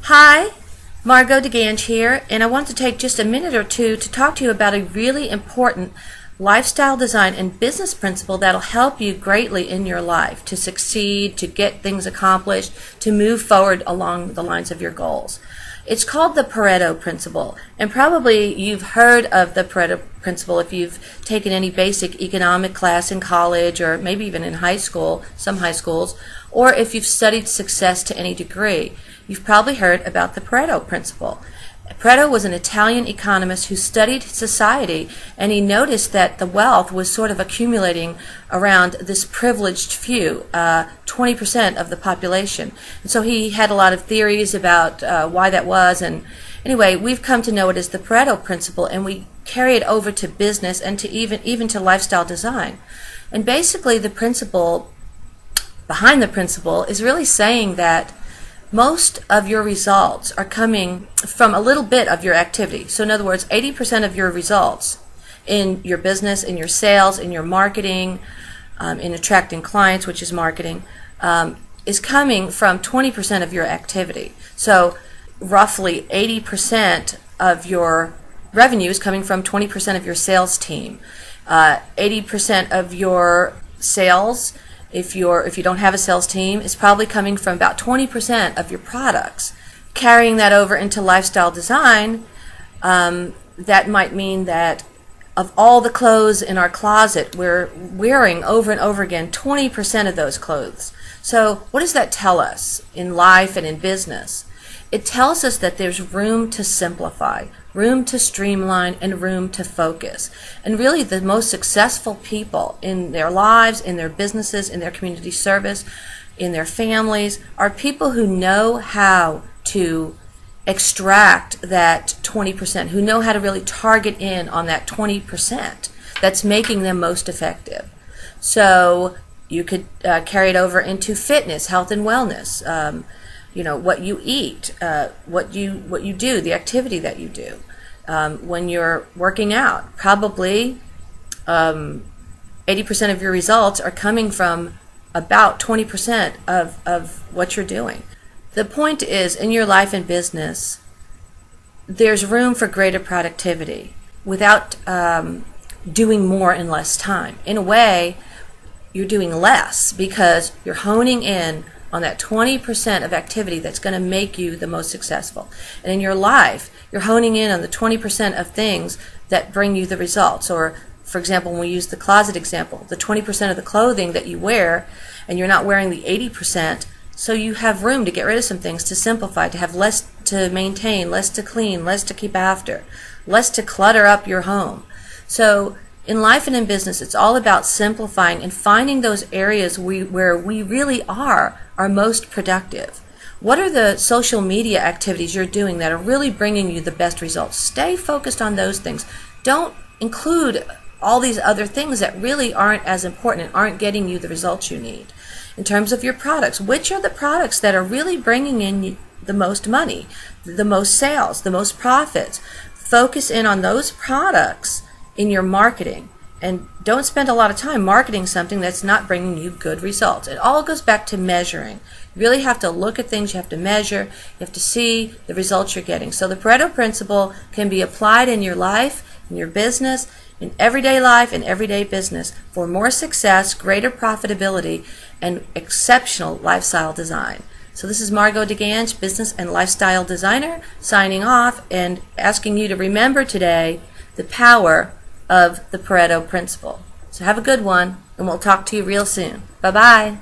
Hi, Margot DeGange here, and I want to take just a minute or two to talk to you about a really important lifestyle design and business principle that'll help you greatly in your life to succeed, to get things accomplished, to move forward along the lines of your goals. It's called the Pareto Principle, and probably you've heard of the Pareto Principle if you've taken any basic economic class in college or maybe even in high school, some high schools, or if you've studied success to any degree. You've probably heard about the Pareto Principle. Pareto was an Italian economist who studied society, and he noticed that the wealth was sort of accumulating around this privileged few, 20% of the population. And so he had a lot of theories about why that was, and anyway, we've come to know it as the Pareto Principle, and we carry it over to business and to even to lifestyle design. And basically the principle behind the principle is really saying that most of your results are coming from a little bit of your activity. So in other words, 80% of your results in your business, in your sales, in your marketing, in attracting clients, which is marketing, is coming from 20% of your activity. So roughly 80% of your revenue is coming from 20% of your sales team. 80% of your sales, if you don't have a sales team, is probably coming from about 20% of your products. Carrying that over into lifestyle design, that might mean that of all the clothes in our closet, we're wearing over and over again 20% of those clothes. So what does that tell us in life and in business? It tells us that there's room to simplify, room to streamline, and room to focus. And really the most successful people in their lives, in their businesses, in their community service, in their families, are people who know how to extract that 20%, who know how to really target in on that 20% that's making them most effective. So you could carry it over into fitness, health and wellness, what you eat, what you do, the activity that you do. When you're working out, probably 80% of your results are coming from about 20% of what you're doing. The point is, in your life and business, there's room for greater productivity without doing more in less time. In a way, you're doing less because you're honing in on that 20% of activity that's going to make you the most successful. And in your life, you're honing in on the 20% of things that bring you the results. Or, for example, when we use the closet example, the 20% of the clothing that you wear, and you're not wearing the 80%, so you have room to get rid of some things, to simplify, to have less to maintain, less to clean, less to keep after, less to clutter up your home. So in life and in business, it's all about simplifying and finding those areas where we really are most productive. What are the social media activities you're doing that are really bringing you the best results? Stay focused on those things. Don't include all these other things that really aren't as important and aren't getting you the results you need. In terms of your products, which are the products that are really bringing in the most money, the most sales, the most profits? Focus in on those products in your marketing, and don't spend a lot of time marketing something that's not bringing you good results. It all goes back to measuring. You really have to look at things, you have to measure, you have to see the results you're getting. So the Pareto Principle can be applied in your life, in your business, in everyday life and everyday business for more success, greater profitability, and exceptional lifestyle design. So this is Margot DeGange, business and lifestyle designer, signing off and asking you to remember today the power of the Pareto Principle. So have a good one, and we'll talk to you real soon. Bye-bye.